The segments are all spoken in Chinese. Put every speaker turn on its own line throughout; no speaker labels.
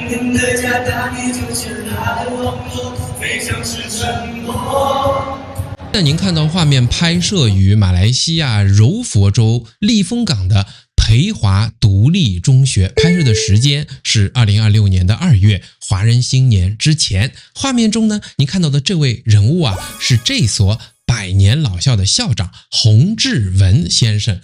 人的家，大地就像它的网络，非常是沉默。
那您看到画面拍摄于马来西亚柔佛州利丰港的培华独立中学，拍摄的时间是2026年的2月，华人新年之前。画面中呢，您看到的这位人物啊，是这所100年老校的校长洪志文先生。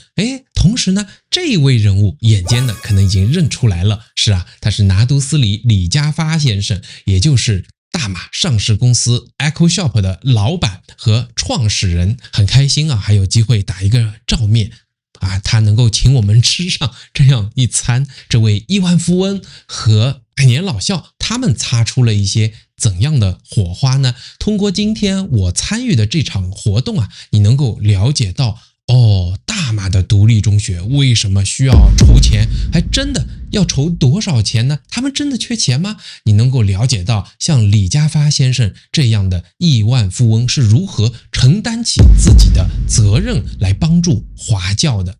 同时呢，这位人物眼尖的可能已经认出来了，是啊，他是拿督斯里李家发先生，也就是大马上市公司 Echo Shop 的老板和创始人。很开心啊，还有机会打一个照面啊，他能够请我们吃上这样一餐。这位亿万富翁和100年老校，他们擦出了一些怎样的火花呢？通过今天我参与的这场活动啊，你能够了解到大马的独立中学为什么需要筹钱，还真的要筹多少钱呢？他们真的缺钱吗？你能够了解到像李家发先生这样的亿万富翁是如何承担起自己的责任来帮助华教的。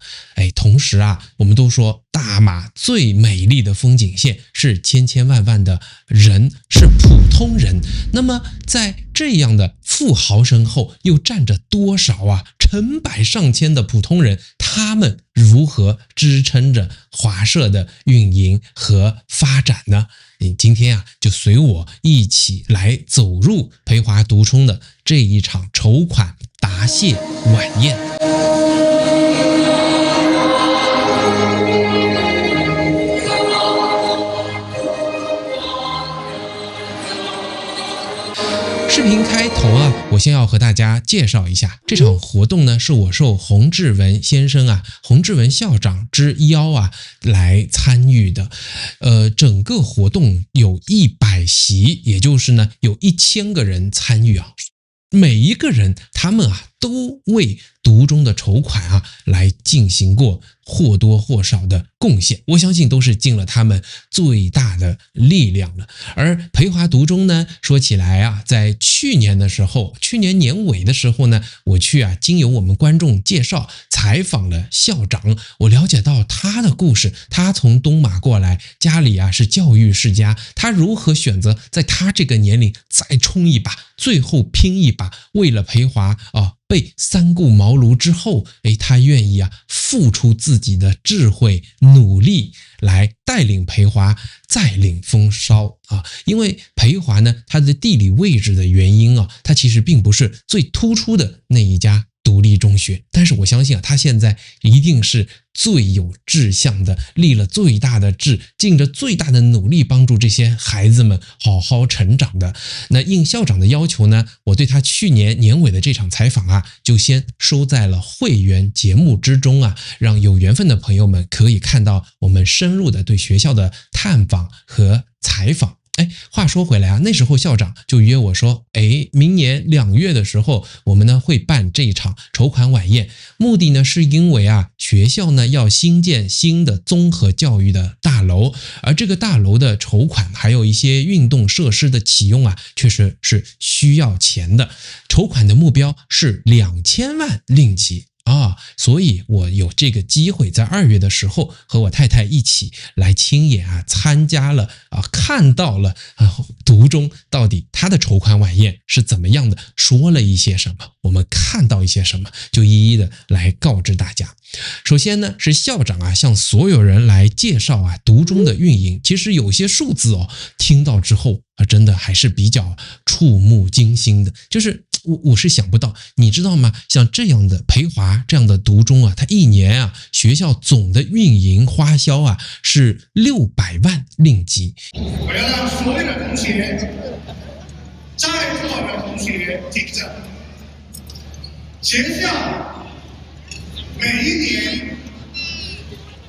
同时啊，我们都说大马最美丽的风景线是千千万万的人，是普通人。那么在这样的富豪身后又站着多少啊成百上千的普通人，他们如何支撑着华社的运营和发展呢？你今天啊，就随我一起来走入培华独冲的这一场筹款答谢晚宴。视频开头啊，我先要和大家介绍一下这场活动呢，是我受洪志文先生啊、洪志文校长之邀啊来参与的。整个活动有100席，也就是呢有1000个人参与啊。每一个人他们啊都为独中的筹款啊来进行过或多或少的贡献，我相信都是尽了他们最大的力量了。而培华独中呢，说起来啊，在去年年尾的时候呢，我去啊经由我们观众介绍采访了校长，我了解到他的故事。他从东马过来，家里啊是教育世家，他如何选择在他这个年龄再冲一把，最后拼一把，为了培华被三顾茅庐之后，他愿意啊付出自己的智慧努力来带领培华再领风骚啊。因为培华呢，它的地理位置的原因啊，它其实并不是最突出的那一家独立中学，但是我相信啊，他现在一定是最有志向的，立了最大的志，尽着最大的努力帮助这些孩子们好好成长的。那应校长的要求呢，我对他去年年尾的这场采访啊，就先收在了会员节目之中啊，让有缘分的朋友们可以看到我们深入的对学校的探访和采访。话说回来啊，那时候校长就约我说，明年2月的时候，我们呢会办这一场筹款晚宴，目的呢是因为啊，学校呢要新建新的综合教育的大楼，而这个大楼的筹款还有一些运动设施的启用啊，确实是需要钱的。筹款的目标是2000万令吉。所以我有这个机会在2月的时候和我太太一起来亲眼啊参加了看到了独中到底他的筹款晚宴是怎么样的，说了一些什么，我们看到一些什么，就一一的来告知大家。首先呢，是校长啊向所有人来介绍啊独中的运营。其实有些数字听到之后真的还是比较触目惊心的，就是我是想不到，你知道吗？像这样的培华这样的独中啊，它一年啊学校总的运营花销啊是600万令吉。
我要让所有的同学，在座的同学听着，学校每一年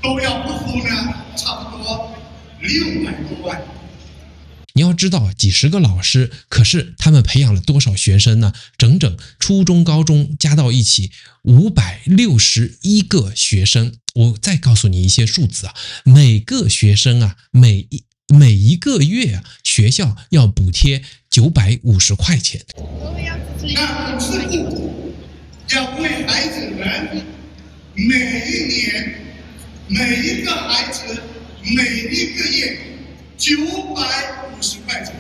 都要不付呢差不多600多万。
你要知道几十个老师，可是他们培养了多少学生呢？整整初中高中加到一起561个学生。我再告诉你一些数字啊，每个学生啊每一个月啊学校要补贴950块钱。
那是要为孩子们每一年每一个孩子每一个月950块钱。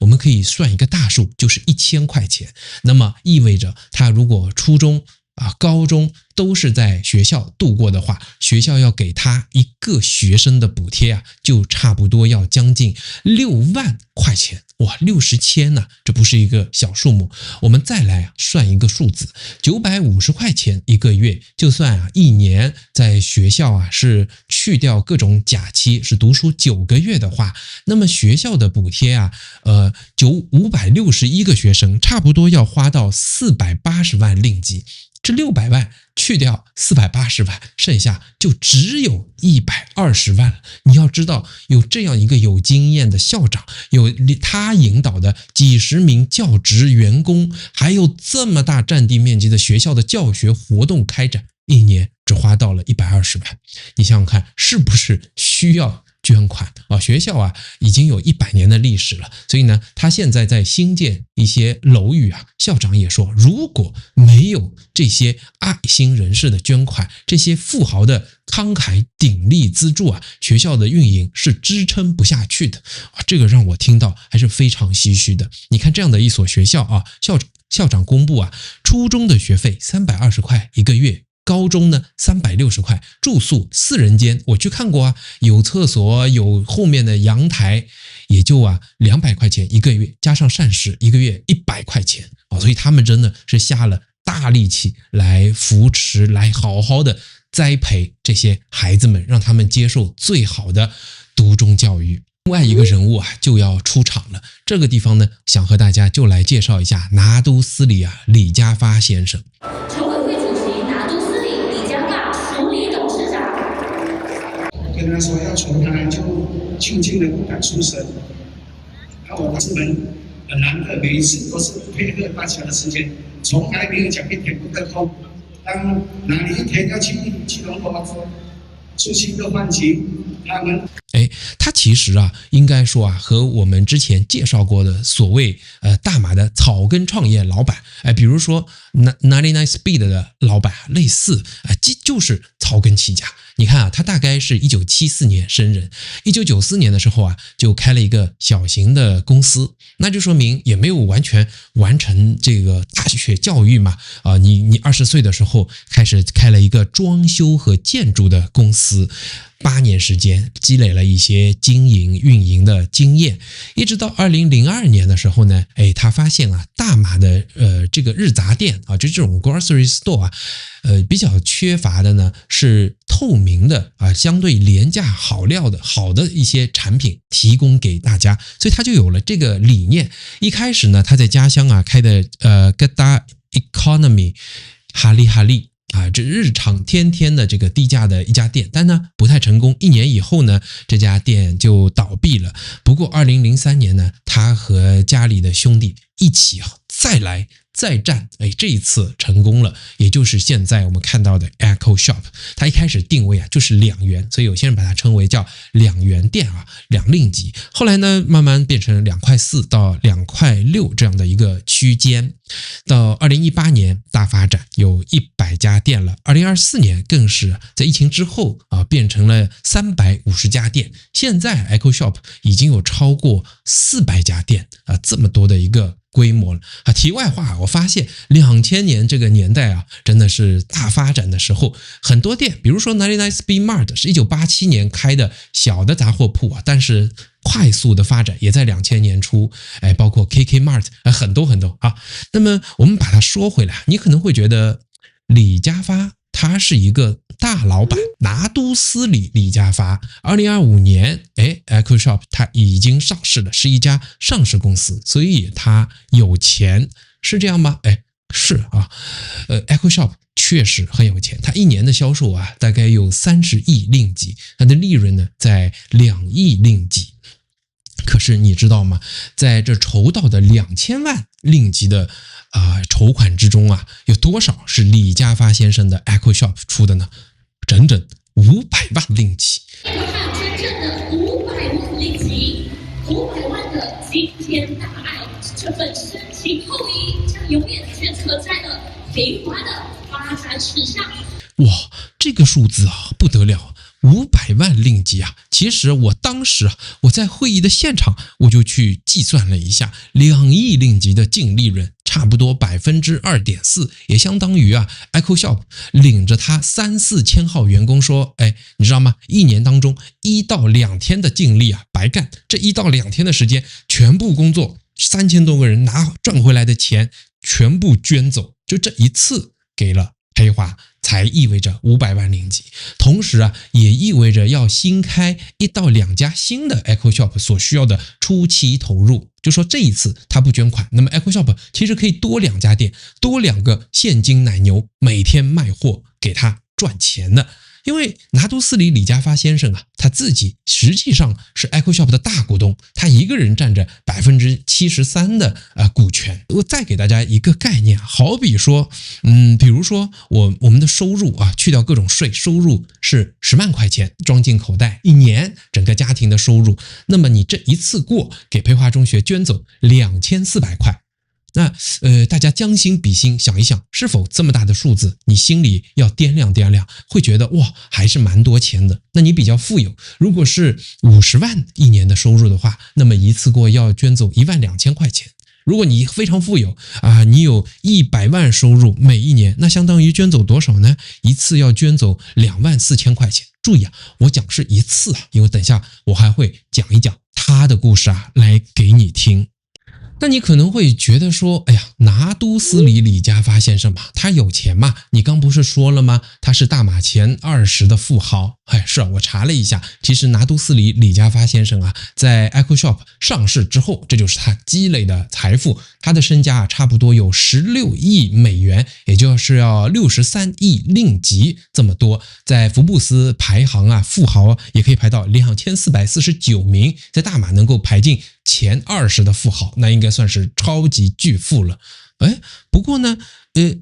我们可以算一个大数，就是1000块钱。那么意味着他如果初中高中都是在学校度过的话，学校要给他一个学生的补贴就差不多要将近6万块钱。哇，60千呢，这不是一个小数目。我们再来算一个数字，950块钱一个月，就算一年在学校是去掉各种假期，是读书9个月的话，那么学校的补贴561个学生，差不多要花到480万令吉。这600万去掉480万，剩下就只有120万了。你要知道，有这样一个有经验的校长，有他引导的几十名教职员工，还有这么大占地面积的学校的教学活动开展，一年只花到了120万。你想想看，是不是需要捐款学校已经有100年的历史了，所以呢，他现在在新建一些楼宇校长也说，如果没有这些爱心人士的捐款，这些富豪的慷慨鼎力资助学校的运营是支撑不下去的这个让我听到还是非常唏嘘的。你看这样的一所学校校长公布初中的学费320块一个月，高中呢360块，住宿4人间，我去看过有厕所，有后面的阳台，也就200块钱一个月，加上膳食一个月100块钱所以他们真的是下了大力气来扶持，来好好的栽培这些孩子们，让他们接受最好的读中教育。另外一个人物就要出场了，这个地方呢，想和大家就来介绍一下拿督斯里李家发先生。
筹委会主席拿督斯里李家发署理董事长。
跟他说要存他，就静静的不敢出声。然后我们很难得，每一次都是配合大家的时间，从来没有讲一天不得空。当哪里一天要去龙华出席一个饭局，他们
他其实应该说和我们之前介绍过的所谓大马的草根创业老板比如说 99 Speed 的老板类似就是草根起家。你看他大概是1974年生人，1994年的时候就开了一个小型的公司，那就说明也没有完全完成这个大学教育嘛你20岁的时候开始开了一个装修和建筑的公司，8年时间积累了一些经营运营的经验，一直到2002年的时候呢他发现大马的这个日杂店就这种 grocery store比较缺乏的呢是透明的相对廉价好料的好的一些产品提供给大家，所以他就有了这个理念。一开始呢他在家乡开的Kedah Economy 哈利这日常天天的这个低价的一家店，但呢不太成功。1年以后呢，这家店就倒闭了。不过2003年呢，他和家里的兄弟一起再战，这一次成功了，也就是现在我们看到的 Echo Shop。它一开始定位就是2元，所以有些人把它称为叫2元店2令吉。后来呢，慢慢变成2块4到2块6这样的一个区间。到2018年大发展，有100家店了。2024年更是在疫情之后变成了350家店。现在 Echo Shop 已经有超过400家店这么多的一个规模了题外话，我发现2000年这个年代真的是大发展的时候，很多店，比如说99 Speed Mart 是1987年开的小的杂货铺但是快速的发展也在2000年初包括 KK Mart 很多那么我们把它说回来，你可能会觉得李家发他是一个大老板，拿督斯里李家发。2025年Echo Shop 他已经上市了，是一家上市公司，所以他有钱，是这样吗？是Echo Shop 确实很有钱，他一年的销售大概有30亿令吉，他的利润呢在2亿令吉。可是你知道吗，在这筹到的2000万令吉的筹款之中有多少是李家发先生的 Echo Shop 出的呢？整整500万令吉。
看真正的500万令吉，500万的惊天大爱，这份深情厚谊将永远镌刻在了平华的发展史上。
哇，这个数字不得了500万令吉啊！其实我当时我在会议的现场，我就去计算了一下，2亿令吉的净利润，差不多2.4%，也相当于EchoShop 领着他3-4千号员工说，你知道吗？一年当中1到2天的净利白干，这1到2天的时间全部工作，3000多个人赚回来的钱全部捐走，就这一次给了培华，才意味着500万令吉，同时也意味着要新开1到2家新的 EchoShop 所需要的初期投入。就说这一次他不捐款，那么 EchoShop 其实可以多2家店，多2个现金奶牛，每天卖货给他赚钱的。因为拿督斯里李家发先生他自己实际上是 EchoShop 的大股东，他一个人占着73%的股权。我再给大家一个概念，好比说，比如说我们的收入去掉各种税，收入是10万块钱装进口袋，一年整个家庭的收入，那么你这一次过给培华中学捐走2400块。那大家将心比心想一想，是否这么大的数字你心里要掂量掂量，会觉得哇还是蛮多钱的。那你比较富有，如果是50万一年的收入的话，那么一次过要捐走12000块钱。如果你非常富有你有100万收入每一年，那相当于捐走多少呢？一次要捐走24000块钱。注意我讲是一次因为等下我还会讲一讲他的故事来给你听。那你可能会觉得说，拿督斯里李家发先生嘛，他有钱嘛？你刚不是说了吗？他是大马前20的富豪。是我查了一下，其实拿督斯里李家发先生在 EchoShop 上市之后，这就是他积累的财富。他的身家差不多有16亿美元，也就是要63亿令吉这么多。在福布斯排行富豪也可以排到2449名，在大马能够排进前20的富豪，那应该算是超级巨富了。不过呢，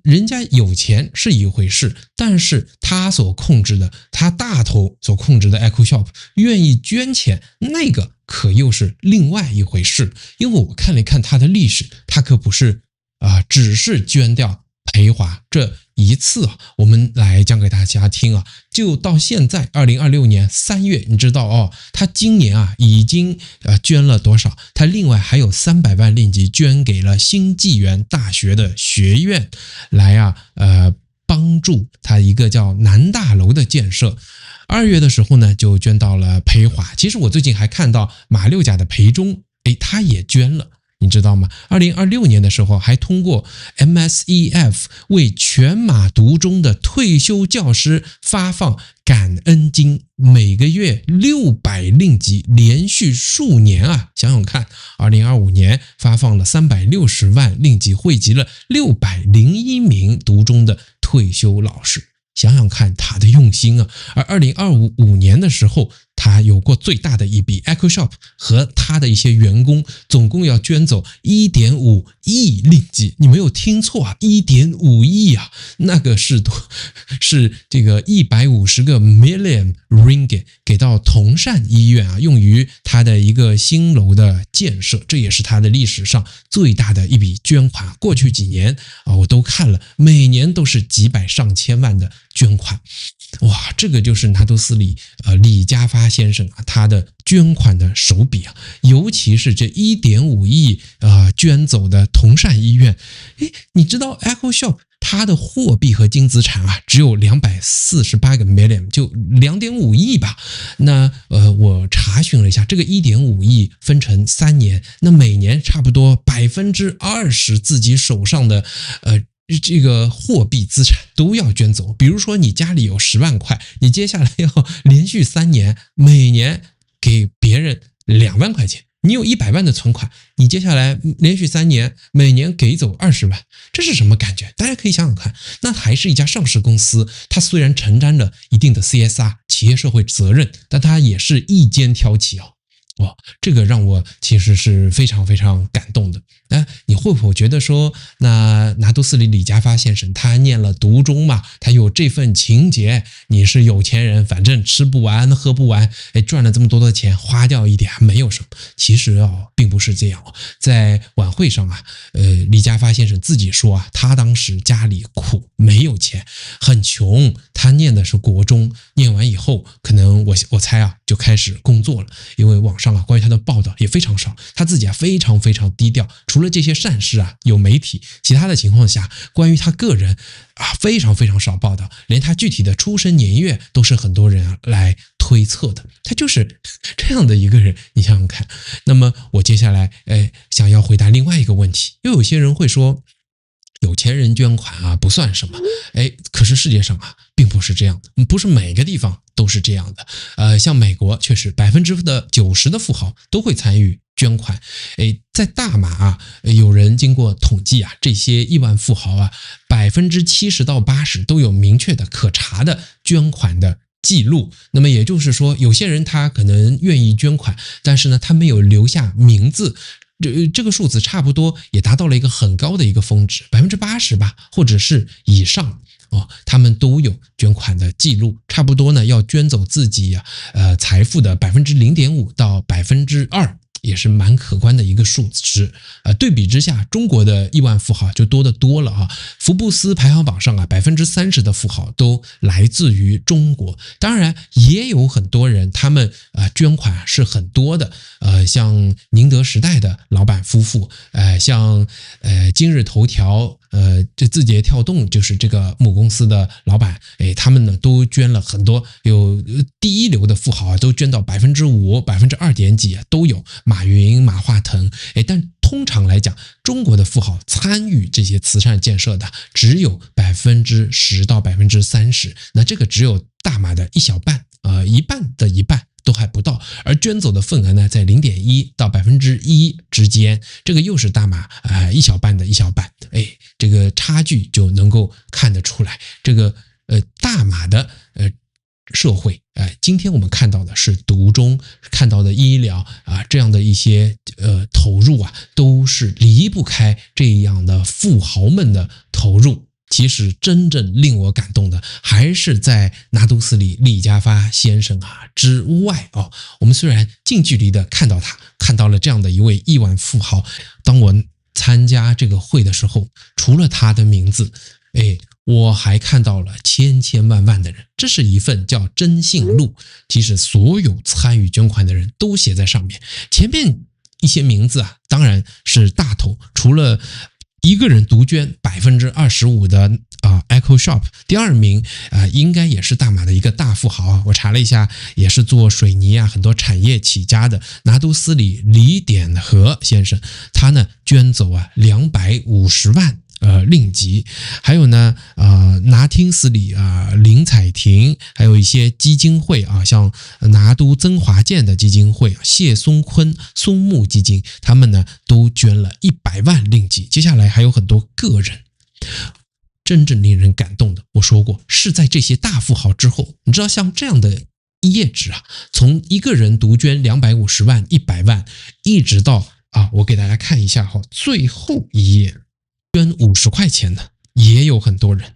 人家有钱是一回事，但是他大头所控制的 EchoShop 愿意捐钱，那个可又是另外一回事。因为我看了一看他的历史，他可不是只是捐掉培华这一次我们来讲给大家听就到现在2026年3月，你知道他今年已经捐了多少？他另外还有300万令吉捐给了新纪元大学的学院，来帮助他一个叫南大楼的建设。2月的时候呢，就捐到了培华。其实我最近还看到马六甲的培中，他也捐了。你知道吗？2026年的时候还通过 MSEF 为全马独中的退休教师发放感恩金，每个月600令吉，连续数年想想看，2025年发放了360万令吉，汇集了601名独中的退休老师。想想看他的用心而2025年的时候，他有过最大的一笔 EchoShop 和他的一些员工总共要捐走1.5亿令吉。你没有听错1.5亿那个是这个150个 million ringgit 给到同善医院用于他的一个新楼的建设，这也是他的历史上最大的一笔捐款。过去几年我都看了，每年都是几百上千万的捐款。哇，这个就是拿督斯里李家发先生他的捐款的手笔尤其是这1.5亿捐走的同善医院。你知道 EchoShop 它的货币和净资产只有248个 million， 就2.5亿吧。那我查询了一下，这个1.5亿分成3年，那每年差不多20%自己手上的这个货币资产都要捐走。比如说你家里有10万块，你接下来要连续3年每年给别人2万块钱。你有100万的存款，你接下来连续3年每年给走20万，这是什么感觉？大家可以想想看，那还是一家上市公司，它虽然承担了一定的 CSR 企业社会责任，但它也是一肩挑起哇，这个让我其实是非常非常感动的。你会不会觉得说，那拿督斯里李家发先生他念了读中嘛，他有这份情节，你是有钱人，反正吃不完喝不完，赚了这么多的钱花掉一点没有什么。其实并不是这样。在晚会上李家发先生自己说他当时家里苦，没有钱，很穷，他念的是国中，念完以后可能我猜就开始工作了，因为网上关于他的报道也非常少，他自己非常非常低调，除了这些善事有媒体，其他的情况下关于他个人非常非常少报道，连他具体的出生年月都是很多人来推测的，他就是这样的一个人，你想想看。那么我接下来想要回答另外一个问题，因为有些人会说有钱人捐款不算什么，可是世界上并不是这样的，不是每个地方都是这样的。像美国确实90%的富豪都会参与捐款。在大马有人经过统计这些亿万富豪70%到80%都有明确的可查的捐款的记录。那么也就是说，有些人他可能愿意捐款，但是呢他没有留下名字，这个数字差不多也达到了一个很高的一个峰值，80%吧，或者是以上他们都有捐款的记录，差不多呢要捐走自己财富的0.5%到2%。也是蛮可观的一个数值。对比之下，中国的亿万富豪就多得多了福布斯排行榜上30%的富豪都来自于中国。当然也有很多人他们捐款是很多的，像宁德时代的老板夫妇，像今日头条这字节跳动就是这个母公司的老板，他们呢都捐了很多，有第一流的富豪都捐到5%、2点几都有，马云、马化腾，但通常来讲，中国的富豪参与这些慈善建设的只有10%到30%，那这个只有大马的一小半，一半的一半都还不到，而捐走的份额呢，在0.1%到1%之间，这个又是大马一小半的一小半，这个差距就能够看得出来。这个大马的社会，今天我们看到的是独中，看到的医疗这样的一些投入都是离不开这样的富豪们的投入。其实真正令我感动的还是在拿督斯里李家发先生之外我们虽然近距离的看到他，看到了这样的一位亿万富豪，当我参加这个会的时候，除了他的名字，我还看到了千千万万的人，这是一份叫征信录，其实所有参与捐款的人都写在上面。前面一些名字当然是大头，除了一个人独捐25%的Echo Shop， 第二名应该也是大马的一个大富豪我查了一下，也是做水泥很多产业起家的拿督斯里李典和先生，他呢捐走250万令吉。还有呢拿听斯里林彩婷，还有一些基金会像拿督曾华建的基金会，谢松坤松木基金，他们呢都捐了100万令吉。接下来还有很多个人。真正令人感动的，我说过是在这些大富豪之后，你知道像这样的页纸从一个人独捐250万、100万，一直到我给大家看一下最后一页捐50块钱的也有很多人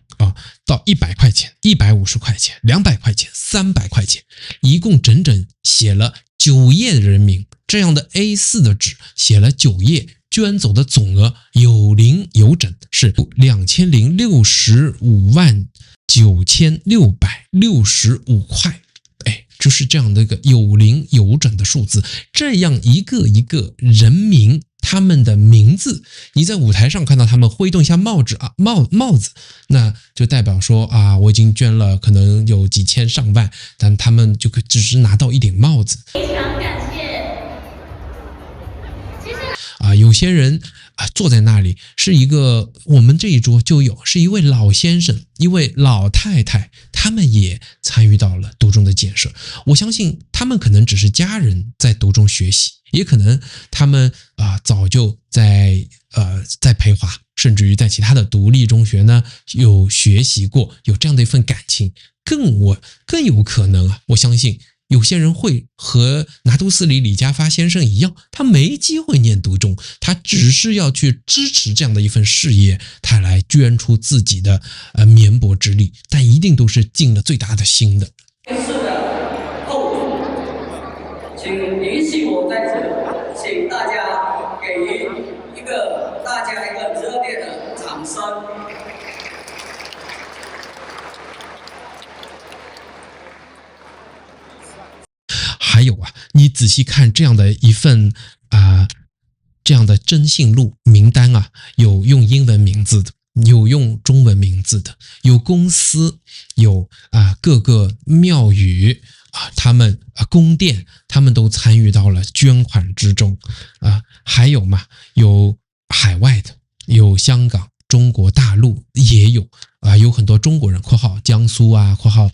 到100块钱、150块钱、200块钱、300块钱，一共整整写了9页的人名，这样的 A4 的纸写了9页，捐走的总额有零有整是2065万9665块，就是这样的一个有零有整的数字。这样一个一个人名，他们的名字，你在舞台上看到他们挥动一下帽子，那就代表说我已经捐了可能有几千上万，但他们就只是拿到一顶帽子。
非常感谢。
有些人坐在那里，是一个我们这一桌就有，是一位老先生，一位老太太，他们也参与到了独中的建设。我相信他们可能只是家人在独中学习，也可能他们早就在培华，甚至于在其他的独立中学呢有学习过，有这样的一份感情。更有可能我相信有些人会和拿督斯里李家发先生一样，他没机会念读中，他只是要去支持这样的一份事业，他来捐出自己的绵薄之力，但一定都是尽了最大的心的。
是的，后请允许我在此，请大家给予大家一个热烈的掌声。
还有啊，你仔细看这样的一份这样的征信录名单啊，有用英文名字的，有用中文名字的，有公司，有各个庙宇他们宫殿，他们都参与到了捐款之中还有嘛，有海外的，有香港、中国大陆也有有很多中国人（括号江苏括号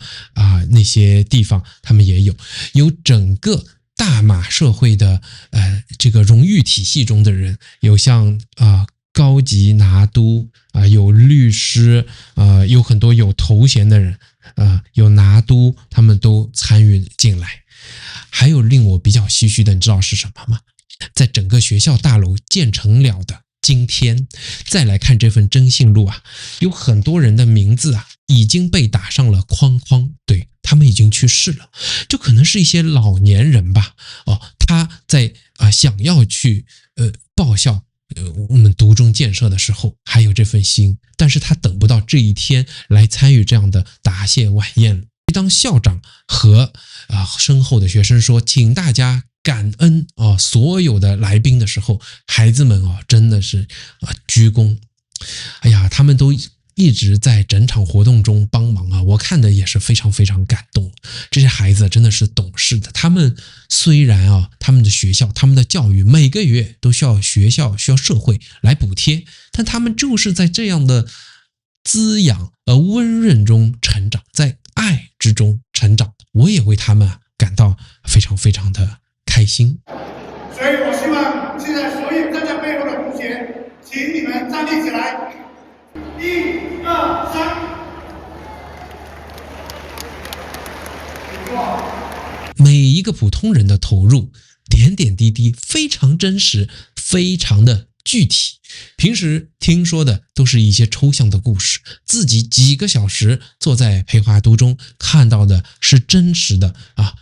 那些地方他们也有整个大马社会的这个荣誉体系中的人，有像高级拿督有律师有很多有头衔的人有拿督，他们都参与进来。还有令我比较唏嘘的，你知道是什么吗？在整个学校大楼建成了的今天，再来看这份征信录有很多人的名字已经被打上了框框，对，他们已经去世了，就可能是一些老年人吧他在想要去报效我们读中建设的时候还有这份心，但是他等不到这一天来参与这样的答谢晚宴。当校长和身后的学生说请大家感恩所有的来宾的时候，孩子们真的是鞠躬。哎呀，他们都一直在整场活动中帮忙我看的也是非常非常感动。这些孩子真的是懂事的，他们虽然他们的学校、他们的教育每个月都需要学校、需要社会来补贴，但他们就是在这样的滋养温润中成长，在爱之中成长。我也为他们感到非常非常的开心。
所以我希望现在所有站在背后的同学，请你们站立起来，1、2、3。
每一个普通人的投入，点点滴滴，非常真实，非常的具体。平时听说的都是一些抽象的故事，自己几个小时坐在培华都中看到的是真实的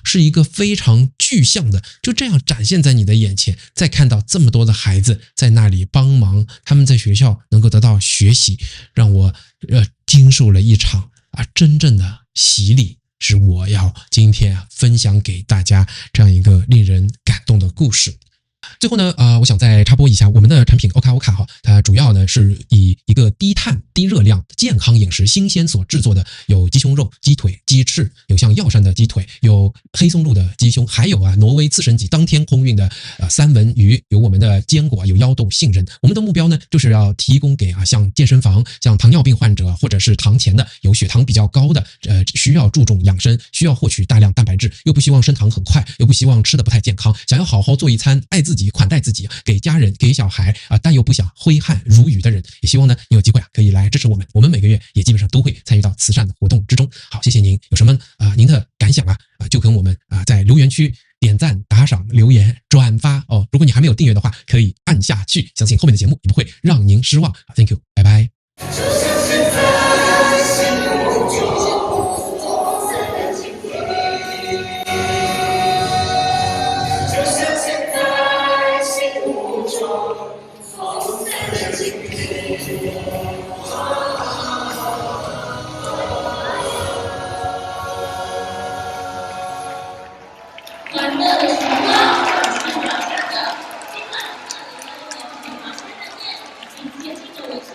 是一个非常具象的，就这样展现在你的眼前。再看到这么多的孩子在那里帮忙，他们在学校能够得到学习，让我经受了一场真正的洗礼。是我要今天分享给大家这样一个令人感动的故事。最后呢，我想再插播一下我们的产品欧卡欧卡它主要呢是以一个低碳、低热量、健康饮食、新鲜所制作的，有鸡胸肉、鸡腿、鸡翅，有像药膳的鸡腿，有黑松露的鸡胸，还有挪威刺身鸡当天空运的三文鱼，有我们的坚果，有腰豆、杏仁。我们的目标呢，就是要提供给像健身房、像糖尿病患者或者是糖前的、有血糖比较高的，需要注重养生，需要获取大量蛋白质，又不希望升糖很快，又不希望吃的不太健康，想要好好做一餐，爱自己、款待自己，给家人、给小孩但又不想挥汗如雨的人，也希望呢你有机会可以来支持我们。我们每个月也基本上都会参与到慈善的活动之中。好，谢谢您，有什么您的感想就跟我们在留言区点赞、打赏、留言、转发如果你还没有订阅的话，可以按下去，相信后面的节目也不会让您失望。Thank you， 拜拜。
欢乐的时光，今晚的今晚，今天今的尾声。